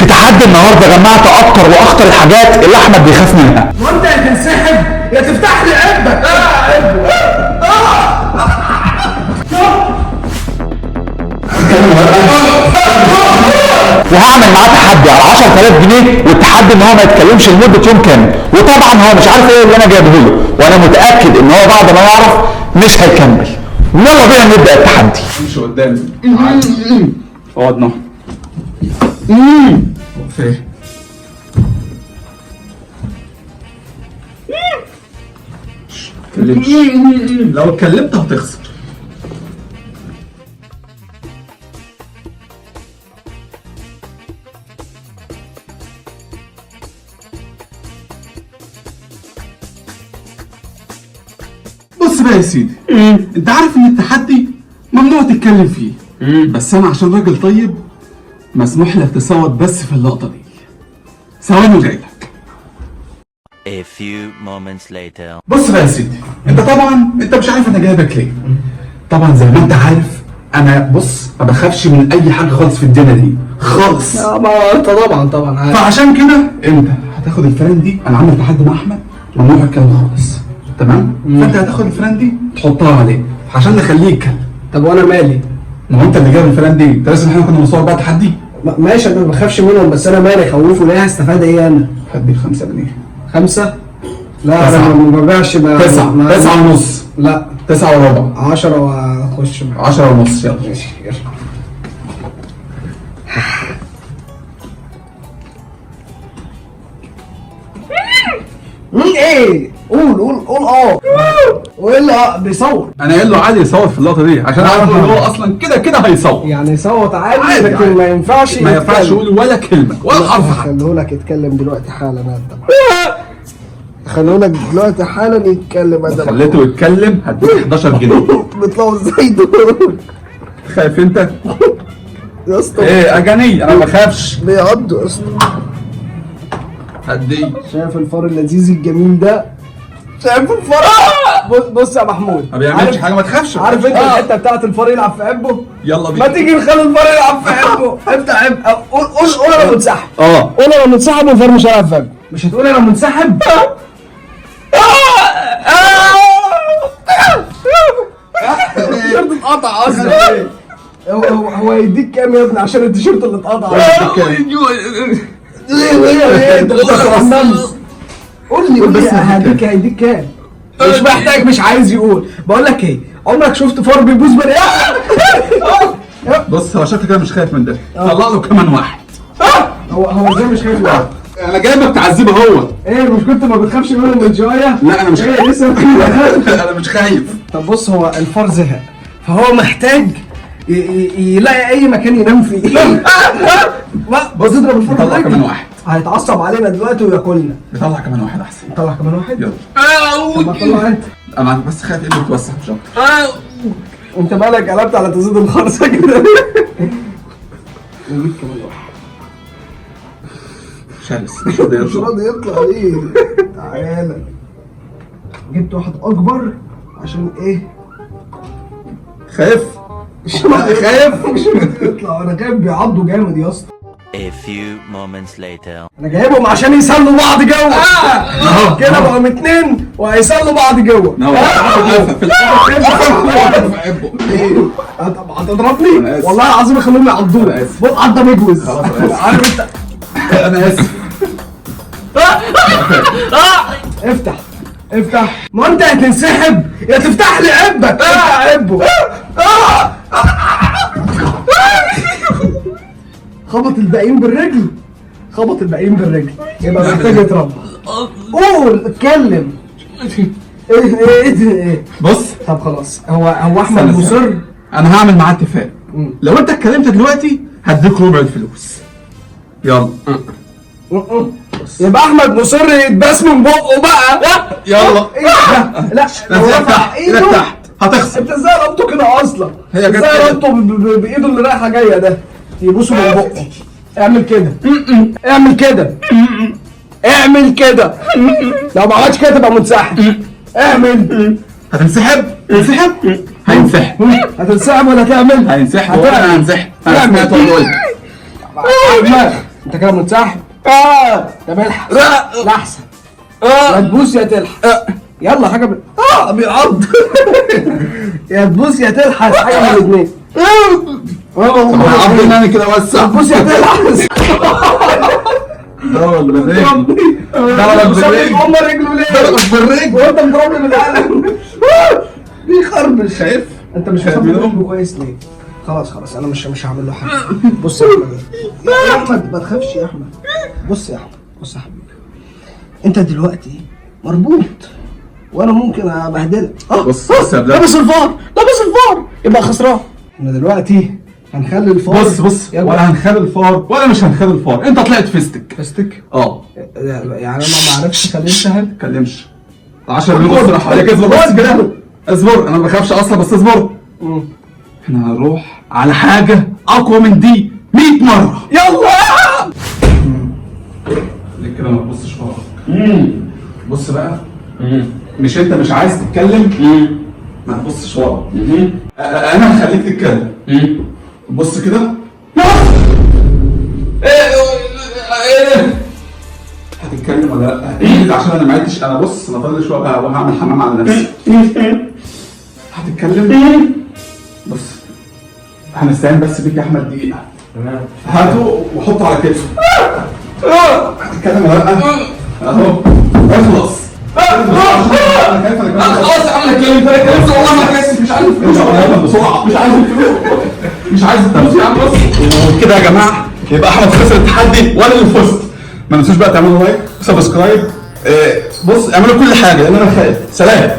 في تحدي النهارده جمعت اكتر واخطر الحاجات اللي احمد بيخاف منها. وانت يا تنسحب يا تفتح لي عبك. وهعمل معاه تحدي على 10000 جنيه، والتحدي ان هو ما يتكلمش لمده يوم كامل، وطبعا هو مش عارف ايه اللي انا جايبه له، وانا متاكد ان هو بعد ما يعرف مش هيكمل. يلا بينا نبدا التحدي. مش قدامي اقعد نهض. فين لو اتكلمت هتخسر. بص بقى يا سيدي، انت عارف ان التحدي ممنوع تتكلم فيه، بس انا عشان راجل طيب مسموح لك تصوت بس في اللقطة دي. ثواني وجاي لك. A few moments later. بص بقى يا سيدي، انت مش عارف انا جايبك ليه. طبعا زي ما انت عارف انا ما بخافش من اي حاجه خالص في الدنيا دي خالص. ما انت طبعا عارف. فعشان كده انت هتاخد الفران دي، انا عامل تحدي مع احمد ممنوع الكلام خالص، تمام؟ فانت هتاخد الفران دي تحطها عليه عشان نخليه يتكلم. طب وانا مالي؟ ما هو انت اللي جايب الفران دي، انت لازم احنا كنا بنصور بقى تحدي. ماشي انا ما بخافش منهم، بس انا مالي خوفوا ليه؟ هستفاد ايه انا؟ هديك 5 جنيه. 5؟ لا انا ما ببيعش. 9 ونص. لا 9 وربع. 10 واخش معاك. 10 ونص. يلا ماشي يلا. ايه؟ قول وايه اللي بيصور؟ انا قايل له عادي يصوت في اللقطه دي عشان عارف ان هو اصلا كده هيصوت. يعني صوت عادي عادي لكن عادي. ما ينفعش يقول ولا كلمه ولا حرف حتى. خليهولك يتكلم دلوقتي حالا يا خليهولك دلوقتي حالا يتكلم يا خليته يتكلم هديك 11 جنيه. بيطلعوا ازاي دول؟ خايف انت؟ يا اسطى ايه اجاني انا ما بخافش. بيعضوا يا اسطى. هديك. شايف الفار اللذيذ الجميل ده؟ شايف الفار؟ بص يا محمود، ما بيعملش حاجه، ما تخافش. عارف انت الحته بتاعت الفار يلعب في عبه؟ يلا بينا. ما تيجي نخلي الفار يلعب في عبه. افتح عب. قول انا منسحب. قول انا منسحب والفار مش هيلعب في عبه. مش هتقول انا منسحب؟ التيشيرت اتقطع اصلا. هو يديك كام يا ابني عشان التيشيرت اللي اتقطع؟ ايه انت بتتحمس؟ قول لي هيديك كام؟ مش محتاج، مش عايز يقول. بقول لك ايه، عمرك شفت فار بيبوس بني ادم؟ بص هو شكله كده مش خايف من ده. طلع له كمان واحد. هو ازاي مش خايف منه؟ انا جايبك تعذبه هو. ايه مش كنت ما بتخافش منه من شويه؟ لا انا مش ايه خايف. لسه انا مش خايف. طب بص، هو الفار زهق فهو محتاج يلاقي اي مكان ينام فيه. بص اضرب الفار. طلع كمان واحد. هيتعصب علينا دلوقتي وياكلنا. نطلع كمان واحد احسن. طلع كمان واحد؟ يلا. طب ما تطلع انت. انا بس خايف ايدي تتوسخ مش اكتر. انت مالك قلبت على تزيد الخرصه كده؟ نجيب كمان واحد. شرس مش راضي يطلع ليه؟ تعالى. جبت واحد اكبر عشان ايه؟ خايف؟ مش راضي خايف؟ مش راضي يطلع. انا جايب بيعضوا جامد يا اسطى. A few moments later. انا جايبهم عشان يسلوا بعض جوه. كده بقوا 2 وهيسلوا بعض جوه. طب هتضربني؟ والله العظيم اخليهم يعضوه. بص عضه مجوز. عارف انت. انا اسف. افتح. ما انت يا تنسحب يا تفتح لي عبك. افتح عبه. خبط الباقيين بالرجل. يبقى محتاج يتربى. قول اتكلم. ايه بص طب خلاص، هو احمد مصر. انا هعمل معاه اتفاق. لو انت اتكلمت دلوقتي هديك ربع الفلوس. يلا. يبقى احمد مصر يتباس من بقه بقى. يلا. لا لو رفع ايدك تحت هتخسر. انت ازاي ربطه كده اصلا؟ هي جت ازاي كده. ربطه بايده اللي رايحه جايه ده؟ يبوسه من بقه. اعمل كده. لو ما عملتش كده تبقى منسحب. اعمل. هتنسحب؟ هينسحب. هتنسحب ولا تعمل؟ هينسحب. هتعمل. انا هنسحب. انا سمعت ولا قلت. انت كده منسحب. طب الحق. لا احسن. يا تبوس يا تلحس. يلا حاجه بيعض. يا تبوس يا تلحس، حاجه من الاثنين. طب هيعضني انا كده وسع. تبوس يا تلحس. ضرب بالرجل. ضرب بالرجل. هم رجله ليه؟ ضرب بالرجل. وانت مضربني بالقلم. بيخربش. شايف؟ انت مش فاهم كويس ليه؟ خلاص انا مش هعمل له حاجه. بص يا احمد، يا احمد ما تخافش يا احمد. بص يا احمد، بص يا حبيبي، انت دلوقتي مربوط وانا ممكن ابهدلك. بص يا بلال. لابس الفار يبقى خسران. احنا دلوقتي هنخلي الفار. بص ولا هنخلي الفار ولا مش هنخلي الفار. انت طلعت فيستك. فستك؟ يعني انا ما عرفتش خليتها. ما تتكلمش 10 مليون بص راح عليك. اصبر بس كده، اصبر. انا ما بخافش اصلا بس اصبر. احنا هنروح على حاجه اقوى من دي 100 مره. يلا. ليه كده ما تبصش وراك؟ بص بقى. مش انت مش عايز تتكلم؟ ما تبصش وراك. انا هخليك تتكلم. بص كده. هتتكلم ولا لا؟ عشان انا ما عدتش. انا بص انا فاضل شويه بقى وهعمل حمام على نفسي. هتتكلم؟ بص هنستعين بس بيك يا احمد دقيقه. تمام. هاته وحطه على كتفه. هتتكلم ولا لا؟ اهو اخلص. خلاص يا عم اتكلمت والله ما كاسف. مش عايز فلوس. بسرعه مش عايز الفلوس يا عم. بص وكده يا جماعه يبقى احمد خسر التحدي وانا اللي فزت. ما تنسوش بقى تعملوا لايك وسبسكرايب. بص اعملوا كل حاجه لان انا خايف. سلام.